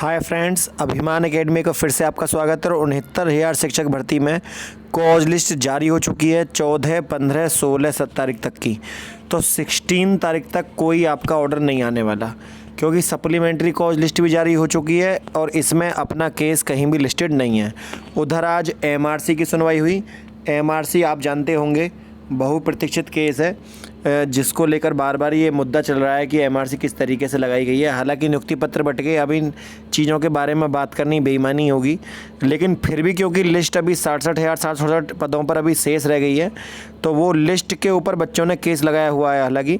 Hi friends, अभिमान academy को फिर से आपका स्वागत है। 69,000 शिक्षक भर्ती में कॉज लिस्ट जारी हो चुकी है 14, 15, 16 तारीख तक की। तो 16 तारीख तक कोई आपका ऑर्डर नहीं आने वाला, क्योंकि सप्लीमेंट्री कॉज लिस्ट भी जारी हो चुकी है और इसमें अपना केस कहीं भी लिस्टेड नहीं है। उधर आज एमआरसी की सुनवाई हुई। एमआरसी आप जानते होंगे बहुप्रतीक्षित केस है, जिसको लेकर बार बार ये मुद्दा चल रहा है कि एमआरसी किस तरीके से लगाई गई है। हालांकि नियुक्ति पत्र बट गए, अब इन चीज़ों के बारे में बात करनी बेईमानी होगी, लेकिन फिर भी क्योंकि लिस्ट अभी 67,768 पदों पर अभी शेष रह गई है, तो वो लिस्ट के ऊपर बच्चों ने केस लगाया हुआ है। हालांकि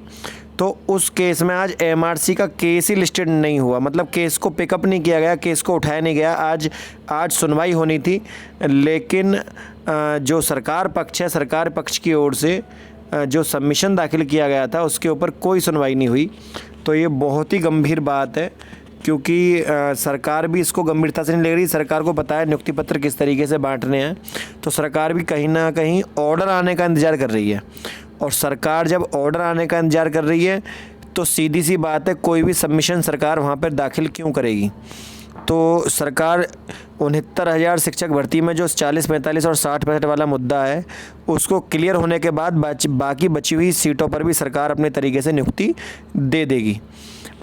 तो उस केस में आज एमआरसी का केस ही लिस्टेड नहीं हुआ, मतलब केस को पिकअप नहीं किया गया, केस को उठाया नहीं गया। आज सुनवाई होनी थी, लेकिन जो सरकार पक्ष है, सरकार पक्ष की ओर से जो सबमिशन दाखिल किया गया था उसके ऊपर कोई सुनवाई नहीं हुई। तो ये बहुत ही गंभीर बात है, क्योंकि सरकार भी इसको गंभीरता से नहीं ले रही। सरकार को पता है नियुक्ति पत्र किस तरीके से बांटने हैं, तो सरकार भी कहीं ना कहीं ऑर्डर आने का इंतज़ार कर रही है। और सरकार जब ऑर्डर आने का इंतज़ार कर रही है तो सीधी सी बात है, कोई भी सबमिशन सरकार वहाँ पर दाखिल क्यों करेगी। तो सरकार 69,000 शिक्षक भर्ती में जो 40, 45 और 60% वाला मुद्दा है, उसको क्लियर होने के बाद बाकी बची हुई सीटों पर भी सरकार अपने तरीके से नियुक्ति दे देगी।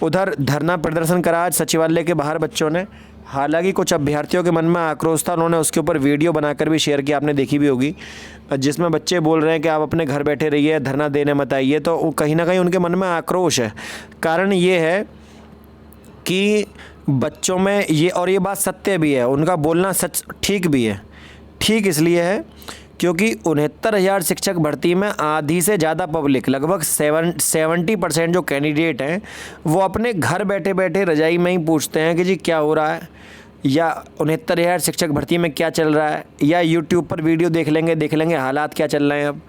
उधर धरना प्रदर्शन करा आज सचिवालय के बाहर बच्चों ने। हालांकि कुछ अभ्यर्थियों के मन में आक्रोश था, उन्होंने उसके ऊपर वीडियो बनाकर भी शेयर किया, आपने देखी भी होगी, जिसमें बच्चे बोल रहे हैं कि आप अपने घर बैठे रहिए, धरना देने मत आइए। तो कहीं ना कहीं उनके मन में आक्रोश है। कारण ये है कि बच्चों में ये, और ये बात सत्य भी है, उनका बोलना सच ठीक भी है। ठीक इसलिए है क्योंकि 69,000 शिक्षक भर्ती में आधी से ज़्यादा पब्लिक, लगभग 70% जो कैंडिडेट हैं, वो अपने घर बैठे बैठे रजाई में ही पूछते हैं कि जी क्या हो रहा है, या 69,000 शिक्षक भर्ती में क्या चल रहा है, या यूट्यूब पर वीडियो देख लेंगे हालात क्या चल रहे हैं। अब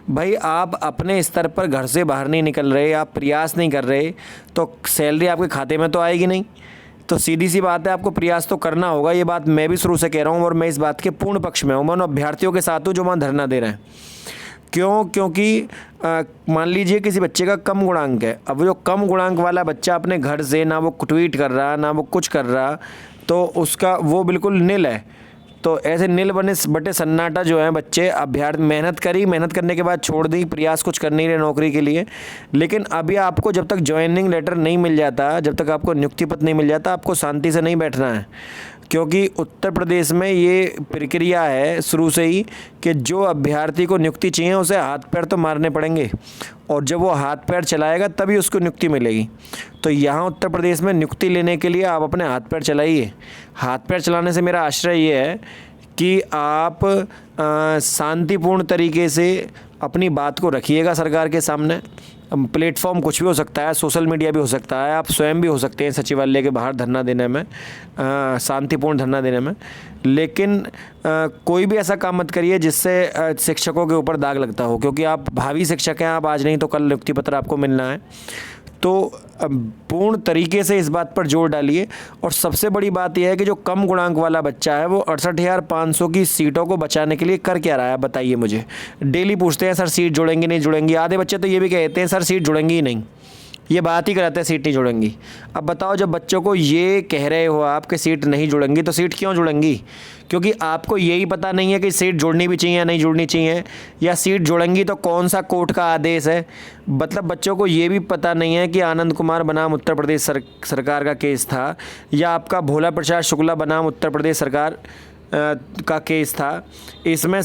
भाई आप अपने स्तर पर घर से बाहर नहीं निकल रहे, आप प्रयास नहीं कर रहे, तो सैलरी आपके खाते में तो आएगी नहीं। तो सीधी सी बात है, आपको प्रयास तो करना होगा। ये बात मैं भी शुरू से कह रहा हूँ और मैं इस बात के पूर्ण पक्ष में हूँ। मैं उन अभ्यर्थियों के साथ हूँ जो वहाँ धरना दे रहे हैं। क्योंकि मान लीजिए किसी बच्चे का कम गुणांक है, अब जो कम गुणांक वाला बच्चा अपने घर से ना वो ट्वीट कर रहा, ना वो कुछ कर रहा, तो उसका वो बिल्कुल निल है। तो ऐसे नील बटे सन्नाटा जो है, बच्चे अभ्यर्थी मेहनत करने के बाद छोड़ दी, प्रयास कुछ कर नहीं रहे नौकरी के लिए। लेकिन अभी आपको जब तक ज्वाइनिंग लेटर नहीं मिल जाता, जब तक आपको नियुक्ति पत्र नहीं मिल जाता, आपको शांति से नहीं बैठना है। क्योंकि उत्तर प्रदेश में ये प्रक्रिया है शुरू से ही कि जो अभ्यर्थी को नियुक्ति चाहिए उसे हाथ पैर तो मारने पड़ेंगे, और जब वो हाथ पैर चलाएगा तभी उसको नियुक्ति मिलेगी। तो यहाँ उत्तर प्रदेश में नियुक्ति लेने के लिए आप अपने हाथ पैर चलाइए। हाथ पैर चलाने से मेरा आश्रय ये है कि आप शांतिपूर्ण तरीके से अपनी बात को रखिएगा सरकार के सामने। प्लेटफॉर्म कुछ भी हो सकता है, सोशल मीडिया भी हो सकता है, आप स्वयं भी हो सकते हैं सचिवालय के बाहर धरना देने में, शांतिपूर्ण धरना देने में। लेकिन कोई भी ऐसा काम मत करिए जिससे शिक्षकों के ऊपर दाग लगता हो, क्योंकि आप भावी शिक्षक हैं, आप आज नहीं तो कल नियुक्ति पत्र आपको मिलना है। तो पूर्ण तरीके से इस बात पर जोर डालिए। और सबसे बड़ी बात यह है कि जो कम गुणांक वाला बच्चा है, वो 68,500 की सीटों को बचाने के लिए कर क्या रहा है, बताइए मुझे। डेली पूछते हैं सर सीट जुड़ेंगी नहीं जुड़ेंगी, आधे बच्चे तो ये भी कहते हैं सर सीट जुड़ेंगी ही नहीं, ये बात ही कराते हैं सीट नहीं जुड़ेंगी। अब बताओ, जब बच्चों को ये कह रहे हो आप कि सीट नहीं जुड़ेंगी, तो सीट क्यों जुड़ेंगी? क्योंकि आपको यही पता नहीं है कि सीट जुड़नी भी चाहिए या नहीं जुड़नी चाहिए, या सीट जुड़ेंगी तो कौन सा कोर्ट का आदेश है। मतलब बच्चों को ये भी पता नहीं है कि आनंद कुमार बनाम उत्तर प्रदेश सरकार का केस था, या आपका भोला प्रसाद शुक्ला बनाम उत्तर प्रदेश सरकार का केस था। इसमें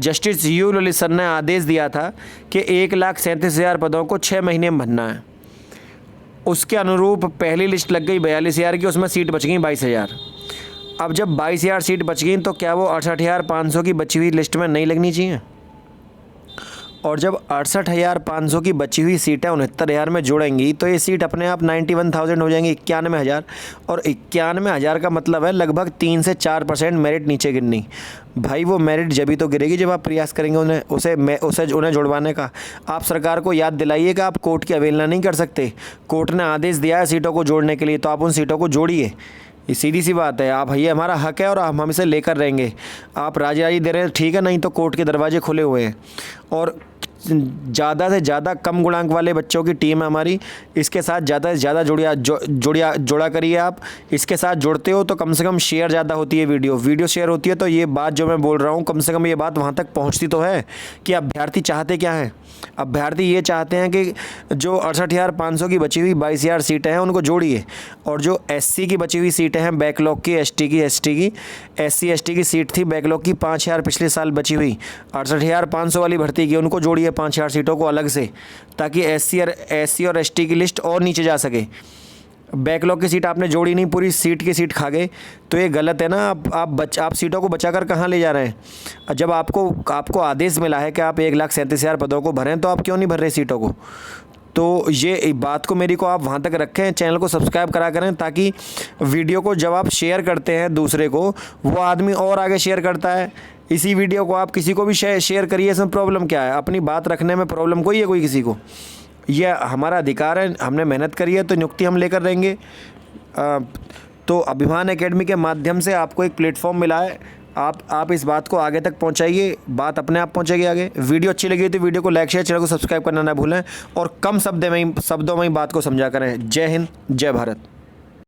जस्टिस यू ललित सर ने आदेश दिया था कि 1,37,000 पदों को 6 महीने में भरना है। उसके अनुरूप पहली लिस्ट लग गई 42,000 की, उसमें सीट बच गई 22,000। अब जब 22,000 सीट बच गई, तो क्या वो 68,500 की बची हुई लिस्ट में नहीं लगनी चाहिए? और जब 68,500 की बची हुई सीटें 69,000 में जोड़ेंगी, तो ये सीट अपने आप 91,000 हो जाएंगी, 91,000। और 91,000 का मतलब है लगभग 3 से 4% मेरिट नीचे गिरनी। भाई वो मेरिट जब ही तो गिरेगी जब आप प्रयास करेंगे उन्हें जुड़वाने का। आप सरकार को याद दिलाइए कि आप कोर्ट की अवहेलना नहीं कर सकते। कोर्ट ने आदेश दिया है सीटों को जोड़ने के लिए, तो आप उन सीटों को जोड़िए। ये सीधी सी बात है। आप भैया हमारा हक है और हम इसे लेकर रहेंगे। आप राजी दे रहे हैं ठीक है, नहीं तो कोर्ट के दरवाजे खुले हुए हैं। और ज़्यादा से ज़्यादा कम गुणांक वाले बच्चों की टीम है हमारी। इसके साथ ज़्यादा से ज़्यादा जोड़ा करिए आप। इसके साथ जुड़ते हो तो कम से कम शेयर ज़्यादा होती है, वीडियो शेयर होती है, तो ये बात जो मैं बोल रहा हूँ कम से कम ये बात वहाँ तक पहुँचती तो है कि अभ्यर्थी चाहते क्या हैं। अभ्यर्थी ये चाहते हैं कि जो 68,500 की बची हुई 22,000 सीटें हैं उनको जोड़िए, और जो SC की बची हुई सीटें हैं बैकलॉग की, SC की SC ST की सीट थी बैकलॉग की 5,000 पिछले साल बची हुई 68,500 वाली भर्ती की, उनको जोड़िए 5,000 सीटों को अलग से, ताकि SC और ST की लिस्ट और नीचे जा सके। बैकलॉग की सीट आपने जोड़ी नहीं, पूरी सीट की सीट खा गए, तो ये गलत है ना। आप सीटों को बचाकर कहाँ ले जा रहे हैं। जब आपको आदेश मिला है कि आप 1,37,000 पदों को भरें, तो आप क्यों नहीं भर रहे सीटों को। तो ये बात को मेरी को आप वहाँ तक रखें, चैनल को सब्सक्राइब करा करें, ताकि वीडियो को जब आप शेयर करते हैं दूसरे को, वो आदमी और आगे शेयर करता है। इसी वीडियो को आप किसी को भी शेयर करिए, इसमें प्रॉब्लम क्या है। अपनी बात रखने में प्रॉब्लम कोई है कोई किसी को। यह हमारा अधिकार है, हमने मेहनत करी है तो नियुक्ति हम लेकर रहेंगे। तो अभिमान एकेडमी के माध्यम से आपको एक प्लेटफॉर्म मिला है, आप इस बात को आगे तक पहुंचाइए, बात अपने आप पहुंचेगी आगे। वीडियो अच्छी लगी तो वीडियो को लाइक शेयर, चैनल को सब्सक्राइब करना ना भूलें, और कम शब्दों में ही बात को समझा करें। जय हिंद, जय भारत।